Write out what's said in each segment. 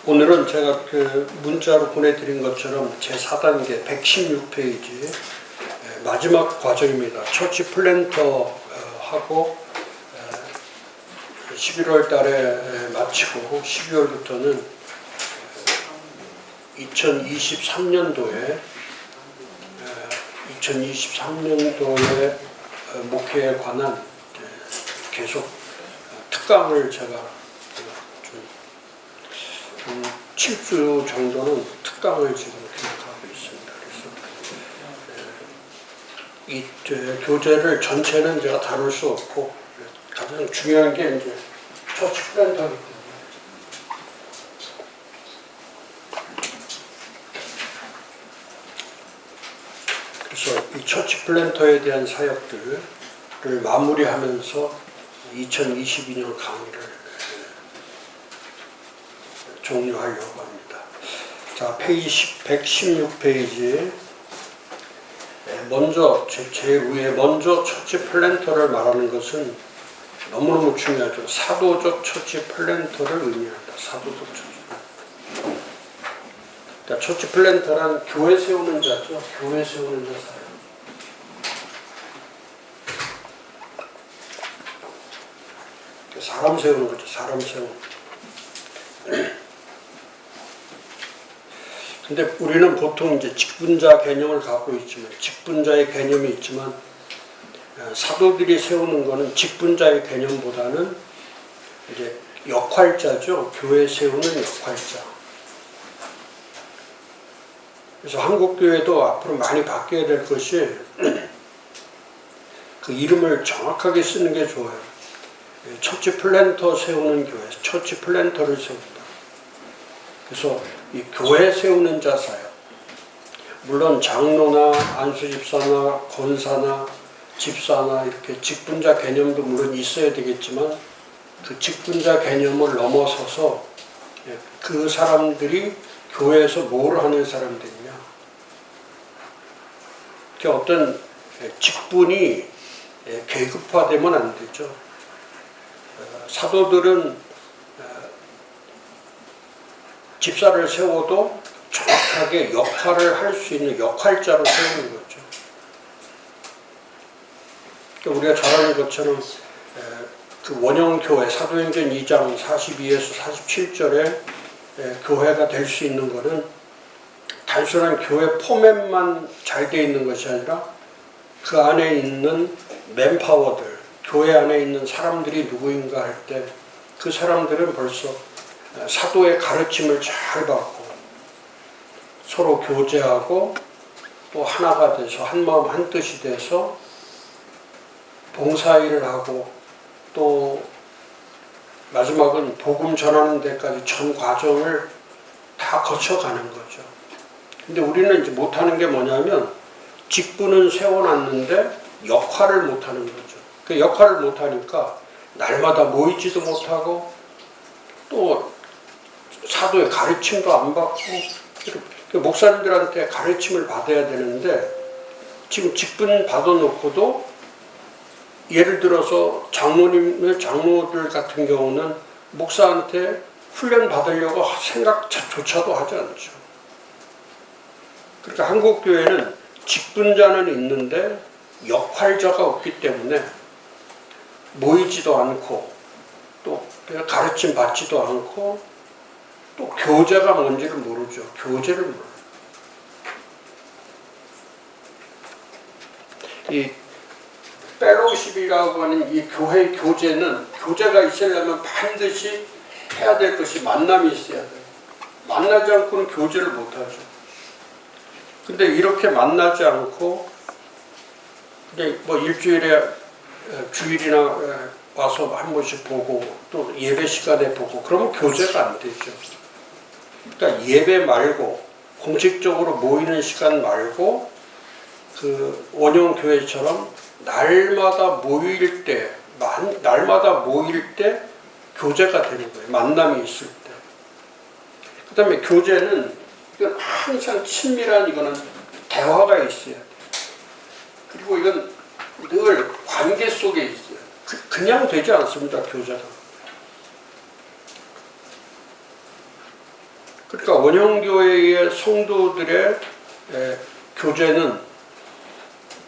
오늘은 제가 그 문자로 보내드린 것처럼 제4단계 116페이지 마지막 과정입니다. 처치 플랜터하고 11월 달에 마치고 12월부터는 2023년도에 목회에 관한 계속 특강을 제가 7주 정도는 특강을 지금 기획하고 있습니다. 그래서 이 교재를 전체는 제가 다룰 수 없고 가장 중요한 게 이제 처치 플랜터이기 때문에 그래서 이 처치 플랜터에 대한 사역들을 마무리하면서 2022년 강의를 종료하려고 합니다. 자, 페이지 116페이지. 먼저 제일 위에 먼저 처치 플랜터를 말하는 것은 너무너무 중요하죠. 사도적 처치 플랜터를 의미한다. 사도적 처치 플랜터. 그러니까 처치 플랜터란 교회 세우는 자죠. 교회 세우는 자 사역. 사람 세우는 거죠. 사람 세우는 거. 근데 우리는 보통 이제 직분자 개념을 갖고 있지만, 직분자의 개념이 있지만, 사도들이 세우는 거는 직분자의 개념보다는 이제 역할자죠. 교회 세우는 역할자. 그래서 한국교회도 앞으로 많이 바뀌어야 될 것이 그 이름을 정확하게 쓰는 게 좋아요. 처치 플랜터 세우는 교회, 처치 플랜터를 세운다. 그래서 이 교회 세우는 자 사역, 물론 장로나 안수집사나 권사나 집사나 이렇게 직분자 개념도 물론 있어야 되겠지만 그 직분자 개념을 넘어서서 그 사람들이 교회에서 뭘 하는 사람들이냐, 어떤 직분이 계급화되면 안 되죠. 사도들은 집사를 세워도 정확하게 역할을 할 수 있는 역할자로 세우는 거죠. 우리가 잘 아는 것처럼 그 원형교회 사도행전 2장 42에서 47절에 교회가 될 수 있는 것은 단순한 교회 포맷만 잘 돼 있는 것이 아니라 그 안에 있는 맨파워들, 교회 안에 있는 사람들이 누구인가 할 때 그 사람들은 벌써 사도의 가르침을 잘 받고 서로 교제하고 또 하나가 돼서 한마음 한뜻이 돼서 봉사일을 하고 또 마지막은 복음 전하는 데까지 전 과정을 다 거쳐가는 거죠. 근데 우리는 이제 못하는 게 뭐냐면 직분은 세워놨는데 역할을 못하는 거죠. 그 역할을 못하니까 날마다 모이지도 못하고 또 사도의 가르침도 안 받고, 목사님들한테 가르침을 받아야 되는데 지금 직분 받아놓고도 예를 들어서 장로들 같은 경우는 목사한테 훈련 받으려고 생각조차도 하지 않죠. 그러니까 한국교회는 직분자는 있는데 역할자가 없기 때문에 모이지도 않고 또 가르침 받지도 않고 또 교제가 뭔지를 모르죠. 교제를 몰라요. 이 펠로우십이라고 하는 이 교회 교제는, 교제가 있으려면 반드시 해야 될 것이 만남이 있어야 돼요. 만나지 않고는 교제를 못하죠. 근데 이렇게 만나지 않고 그냥 뭐 일주일에 주일이나 와서 한 번씩 보고 또 예배 시간에 보고 그러면 교제가 안 되죠. 그러니까 예배 말고 공식적으로 모이는 시간 말고 그 원형교회처럼 날마다 모일 때 교제가 되는 거예요. 만남이 있을 때. 그 다음에 교제는 이건 항상 친밀한 이거는 대화가 있어야 돼요. 그리고 이건 늘 관계 속에 있어요. 그냥 되지 않습니다, 교제가. 그러니까 원형교회의 성도들의 교제는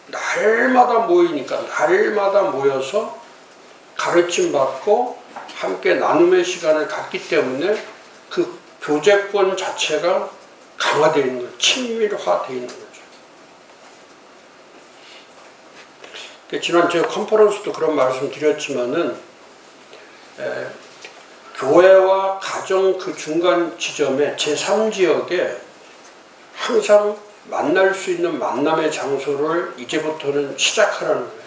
날마다 모이니까 날마다 모여서 가르침 받고 함께 나눔의 시간을 갖기 때문에 그 교제권 자체가 강화되어 있는 거죠. 친밀화되어 있는 거죠. 지난 제가 컨퍼런스도 그런 말씀 드렸지만은 교회와 가정 그 중간 지점에 제3지역에 항상 만날 수 있는 만남의 장소를 이제부터는 시작하라는 거예요.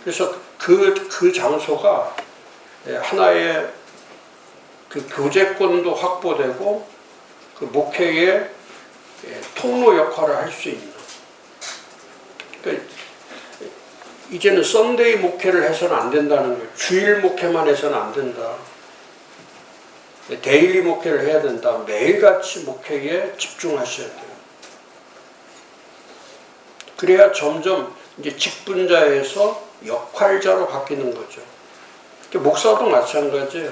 그래서 그 장소가 하나의 그 교제권도 확보되고 그 목회의 통로 역할을 할 수 있는. 그러니까 이제는 썬데이 목회를 해서는 안 된다는 거예요. 주일 목회만 해서는 안 된다. 데일리 목회를 해야 된다. 매일같이 목회에 집중하셔야 돼요. 그래야 점점 이제 직분자에서 역할자로 바뀌는 거죠. 목사도 마찬가지예요.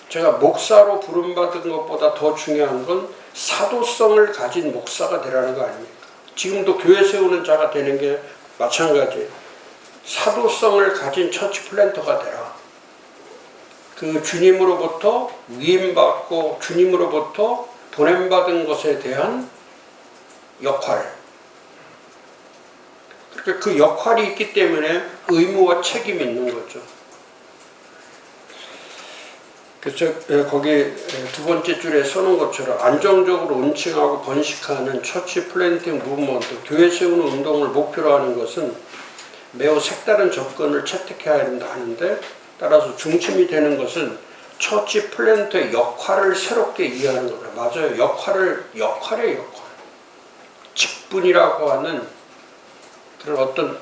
제가 목사로 부름받은 것보다 더 중요한 건 사도성을 가진 목사가 되라는 거 아닙니까? 지금도 교회 세우는 자가 되는 게 마찬가지예요. 사도성을 가진 처치 플랜터가 되라. 그 주님으로부터 위임받고 주님으로부터 보냄받은 것에 대한 역할. 그러니까 그 역할이 있기 때문에 의무와 책임이 있는 거죠. 그래서 거기 두 번째 줄에 써놓은 것처럼 안정적으로 은칭하고 번식하는 처치 플랜팅 무브먼트, 교회 세우는 운동을 목표로 하는 것은 매우 색다른 접근을 채택해야 된다 하는데, 따라서 중심이 되는 것은 처치 플랜트의 역할을 새롭게 이해하는 거다. 맞아요. 역할의 역할. 직분이라고 하는 그런 어떤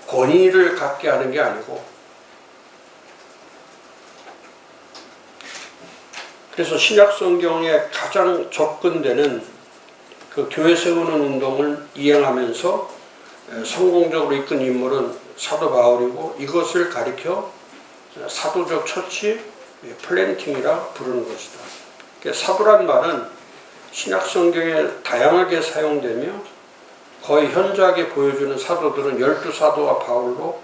권위를 갖게 하는 게 아니고, 그래서 신약 성경에 가장 접근되는 그 교회 세우는 운동을 이행하면서 성공적으로 이끈 인물은 사도 바울이고, 이것을 가리켜 사도적 처치 플랜팅이라 부르는 것이다. 사도란 말은 신약 성경에 다양하게 사용되며 거의 현저하게 보여주는 사도들은 12사도와 바울로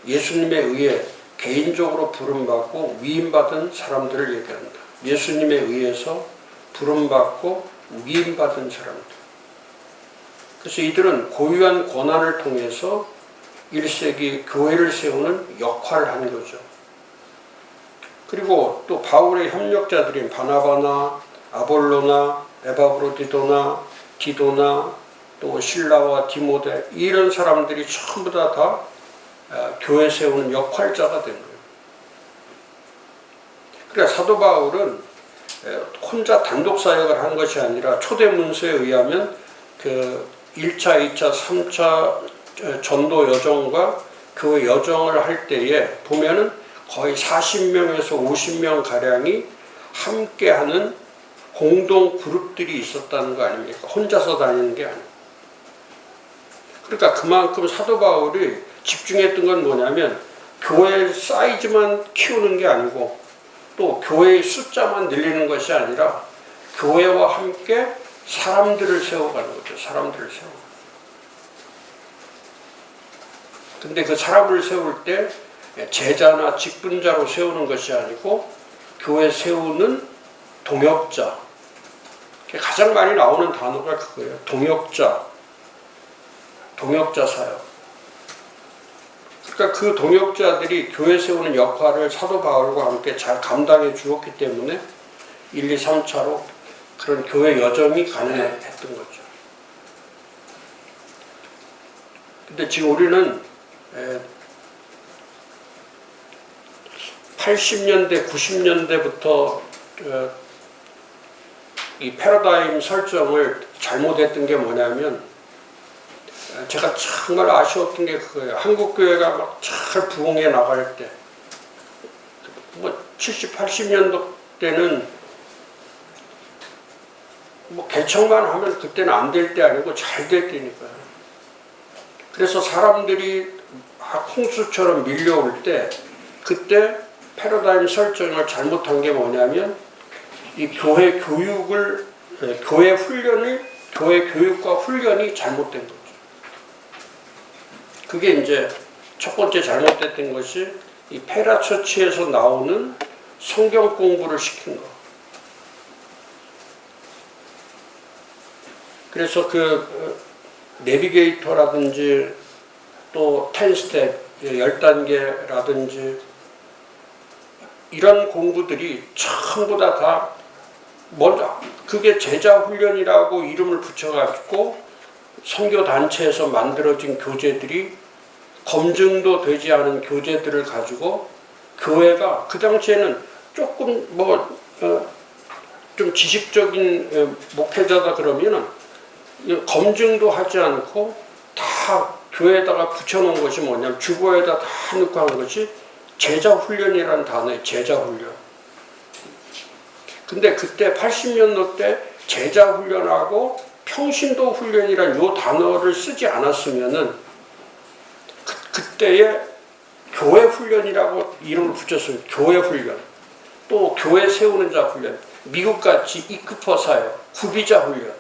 예수님에 의해 개인적으로 부름받고 위임받은 사람들을 얘기한다. 예수님에 의해서 부름받고 위임받은 사람들. 그래서 이들은 고유한 권한을 통해서 1세기 교회를 세우는 역할을 하는 거죠. 그리고 또 바울의 협력자들인 바나바나 아볼로나 에바브로디도나 디도나 또 실라와 디모데, 이런 사람들이 전부 다 교회 세우는 역할자가 된 거예요. 그러니까 사도 바울은 혼자 단독 사역을 한 것이 아니라 초대 문서에 의하면 그 1차, 2차, 3차 전도 여정과 그 여정을 할 때에 보면은 거의 40명에서 50명 가량이 함께하는 공동 그룹들이 있었다는 거 아닙니까? 혼자서 다니는 게 아니고. 그러니까 그만큼 사도 바울이 집중했던 건 뭐냐면 교회 사이즈만 키우는 게 아니고 또 교회의 숫자만 늘리는 것이 아니라 교회와 함께 사람들을 세워가는 거죠. 사람들을 세워. 근데 그 사람을 세울 때 제자나 직분자로 세우는 것이 아니고 교회 세우는 동역자. 가장 많이 나오는 단어가 그거예요. 동역자 사역. 그러니까 그 동역자들이 교회 세우는 역할을 사도 바울과 함께 잘 감당해 주었기 때문에 1, 2, 3차로 그런 교회 여정이 가능했던 거죠. 근데 지금 우리는 80년대, 90년대부터 이 패러다임 설정을 잘못했던 게 뭐냐면, 제가 정말 아쉬웠던 게 그거예요. 한국교회가 막 잘 부흥해 나갈 때, 뭐 70, 80년도 때는 뭐 개척만 하면 그때는 안 될 때 아니고 잘 될 때니까요. 그래서 사람들이 막 홍수처럼 밀려올 때 그때 패러다임 설정을 잘못한 게 뭐냐면 이 교회 교육을 교회 교육과 훈련이 잘못된 거죠. 그게 이제 첫 번째 잘못됐던 것이 이 페라처치에서 나오는 성경 공부를 시킨 거. 그래서 그 내비게이터라든지 또 10스텝, 10단계라든지 이런 공부들이 전부 다 먼저 그게 제자훈련이라고 이름을 붙여가지고 선교단체에서 만들어진 교재들이 검증도 되지 않은 교재들을 가지고 교회가 그 당시에는 조금 좀 지식적인 목회자다 그러면은 검증도 하지 않고 다 교회에다가 붙여놓은 것이 뭐냐면 주보에다 다 넣고 한 것이 제자훈련이라는 단어예요. 제자훈련. 근데 그때 80년도 때 제자훈련하고 평신도 훈련이라는 요 단어를 쓰지 않았으면은 그때의 교회 훈련이라고 이름을 붙였어요. 교회 훈련. 또 교회 세우는 자 훈련. 미국같이 이크퍼 사역, 구비자 훈련.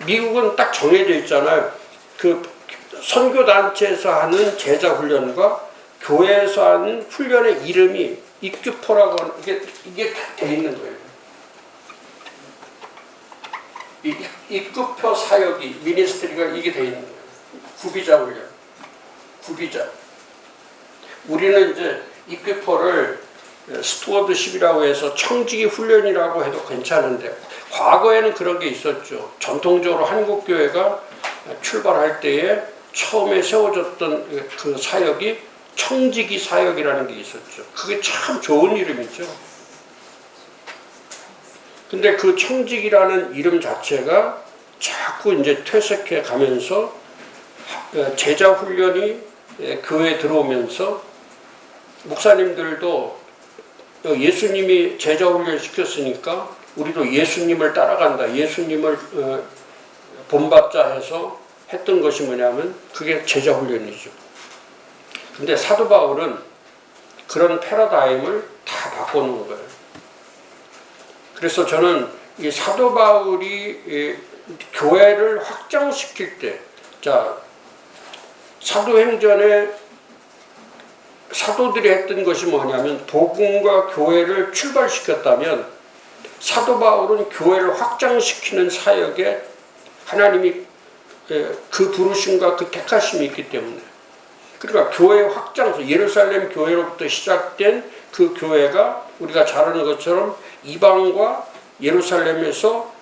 미국은 딱 정해져 있잖아요. 그 선교단체에서 하는 제자 훈련과 교회에서 하는 훈련의 이름이 이큐퍼라고 하는 이게 다 돼 있는 거예요. 이큐퍼 사역이 미니스트리가 이게 돼 있는 거예요. 구비자 훈련. 구비자. 우리는 이제 이큐퍼를 스튜어드십이라고 해서 청지기 훈련이라고 해도 괜찮은데 과거에는 그런 게 있었죠. 전통적으로 한국 교회가 출발할 때에 처음에 세워졌던 그 사역이 청지기 사역이라는 게 있었죠. 그게 참 좋은 이름이죠. 근데 그 청지기라는 이름 자체가 자꾸 이제 퇴색해 가면서 제자 훈련이 교회에 들어오면서 목사님들도 예수님이 제자 훈련 시켰으니까 우리도 예수님을 따라간다. 예수님을 본받자 해서 했던 것이 뭐냐면 그게 제자 훈련이죠. 근데 사도 바울은 그런 패러다임을 다 바꿔놓은 거예요. 그래서 저는 이 사도 바울이 교회를 확장시킬 때, 자, 사도행전에 사도들이 했던 것이 뭐냐면 복음과 교회를 출발시켰다면 사도 바울은 교회를 확장시키는 사역에 하나님이 그 부르심과 그 택하심이 있기 때문에 그러니까 교회 확장소 예루살렘 교회로부터 시작된 그 교회가 우리가 잘 아는 것처럼 이방과 예루살렘에서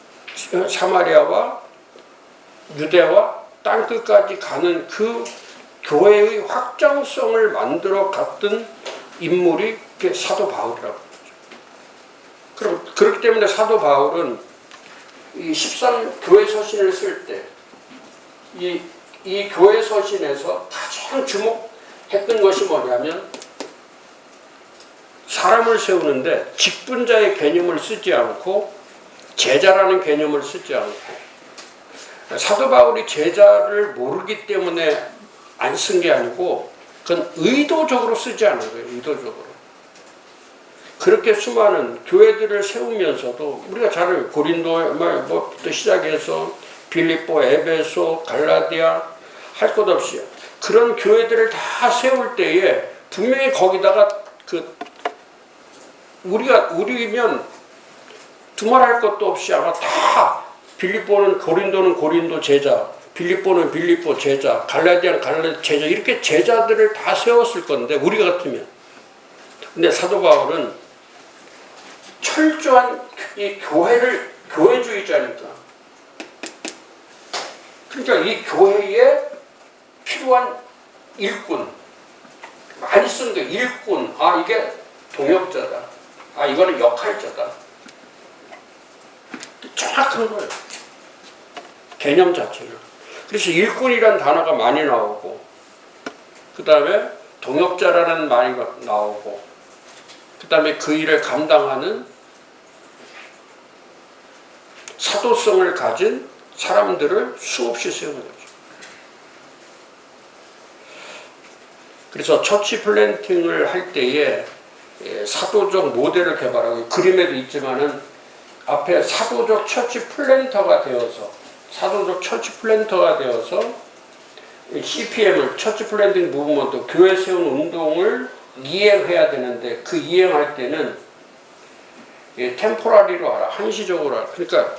사마리아와 유대와 땅끝까지 가는 그 교회의 확장성을 만들어 갔던 인물이 사도 바울이라고 하죠. 그럼 그렇기 때문에 사도 바울은 이 13교회 서신을 쓸 때 이 교회 서신에서 가장 주목했던 것이 뭐냐면 사람을 세우는데 직분자의 개념을 쓰지 않고 제자라는 개념을 쓰지 않고 사도 바울이 제자를 모르기 때문에 안 쓴 게 아니고 그건 의도적으로 쓰지 않은 거예요. 의도적으로. 그렇게 수많은 교회들을 세우면서도 우리가 잘 알아요. 고린도부터 시작해서 빌립보, 에베소, 갈라디아 할 것 없이 그런 교회들을 다 세울 때에 분명히 거기다가 우리면 두말할 것도 없이 아마 다 빌립보는 고린도 제자, 빌립보는 빌립보 제자, 갈라디아는 갈라디아 제자 이렇게 제자들을 다 세웠을 건데 우리 같으면 근데 사도 바울은 철저한 이 교회주의자니까 그러니까 이 교회에 필요한 일꾼 많이 쓴 게 일꾼 이게 동역자다 이거는 역할자다 정확한 거예요 개념 자체를 그래서 일꾼이라는 단어가 많이 나오고 그 다음에 동역자라는 말이 나오고 그 다음에 그 일을 감당하는 사도성을 가진 사람들을 수없이 세우는 거죠. 그래서 처치 플랜팅을 할 때에 사도적 모델을 개발하고 그림에도 있지만은 앞에 사도적 처치 플랜터가 되어서 CPM을 처치 플랜팅 무브먼트 교회 세운 운동을 이행해야 되는데 그 이행할 때는 템포라리로 하라 한시적으로 하라. 그러니까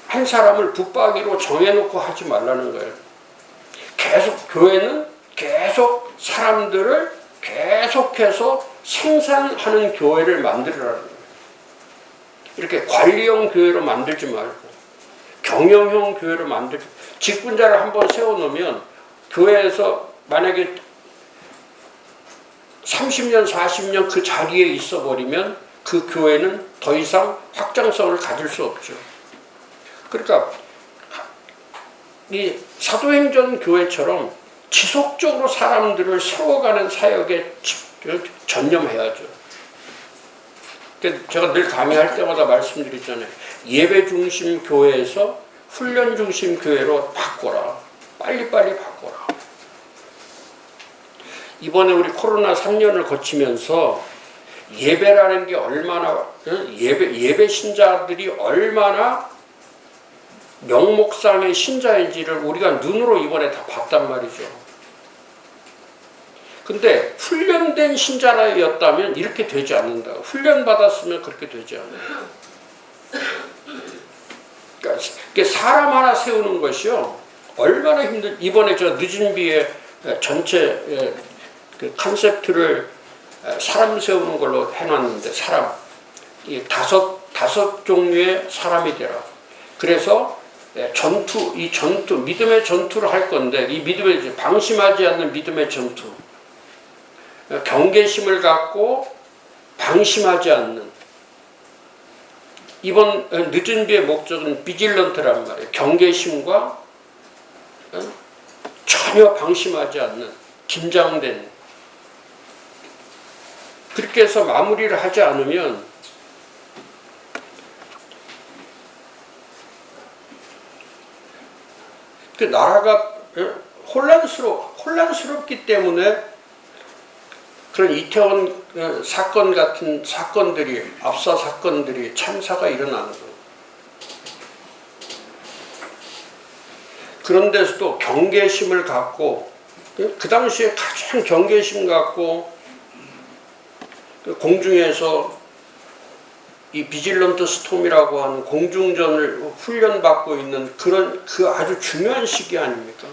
한 사람을 붙박이로 정해놓고 하지 말라는 거예요. 계속 교회는 계속 사람들을 계속해서 생산하는 교회를 만들으라는 거예요. 이렇게 관리형 교회로 만들지 말고 경영형 교회로 만들지. 직분자를 한번 세워놓으면 교회에서 만약에 30년 40년 그 자리에 있어버리면 그 교회는 더 이상 확장성을 가질 수 없죠. 그러니까 이 사도행전 교회처럼 지속적으로 사람들을 세워가는 사역에 전념해야죠. 제가 늘 강의할 때마다 말씀드리잖아요. 예배 중심 교회에서 훈련 중심 교회로 바꿔라. 빨리빨리 바꿔라. 이번에 우리 코로나 3년을 거치면서 예배라는 게 얼마나 예배 신자들이 얼마나 명목상의 신자인지를 우리가 눈으로 이번에 다 봤단 말이죠. 근데 훈련된 신자였다면 이렇게 되지 않는다. 훈련받았으면 그렇게 되지 않아요. 그러니까 사람 하나 세우는 것이요. 얼마나 이번에 저 늦은 비에 전체 그 컨셉트를 사람 세우는 걸로 해놨는데 이 다섯 종류의 사람이 되라. 그래서 믿음의 전투를 할 건데 이 믿음의 방심하지 않는 믿음의 전투. 경계심을 갖고 방심하지 않는 이번 늦은 비의 목적은 비질런트란 말이에요. 경계심과 전혀 방심하지 않는 긴장된 그렇게 해서 마무리를 하지 않으면 그 나라가 혼란스럽기 때문에 그런 이태원 사건 같은 사건들이 압사 사건들이 참사가 일어나는 거예요. 그런데서도 경계심을 갖고 그 당시에 가장 경계심 갖고 공중에서 이 비질런트 스톰이라고 하는 공중전을 훈련받고 있는 그런 그 아주 중요한 시기 아닙니까?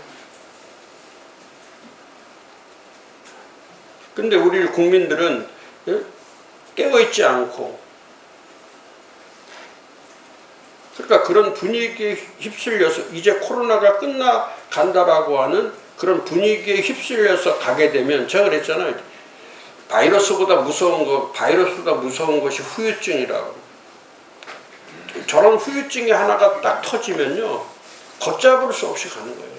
근데 우리 국민들은 깨어있지 않고 그러니까 그런 분위기에 휩쓸려서 이제 코로나가 끝나간다라고 하는 그런 분위기에 휩쓸려서 가게 되면 제가 그랬잖아요. 바이러스보다 무서운 것이 후유증이라고. 저런 후유증이 하나가 딱 터지면요. 걷잡을 수 없이 가는 거예요.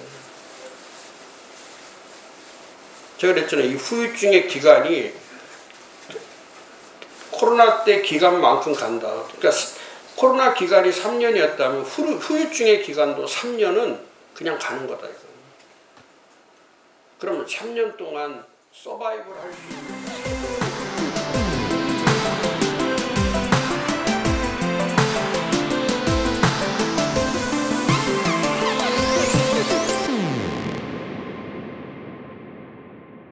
제가 그랬잖아요. 이 후유증의 기간이 코로나 때 기간만큼 간다. 그러니까 코로나 기간이 3년이었다면 후유증의 기간도 3년은 그냥 가는 거다. 이거. 그러면 3년 동안 서바이벌 할 수 있는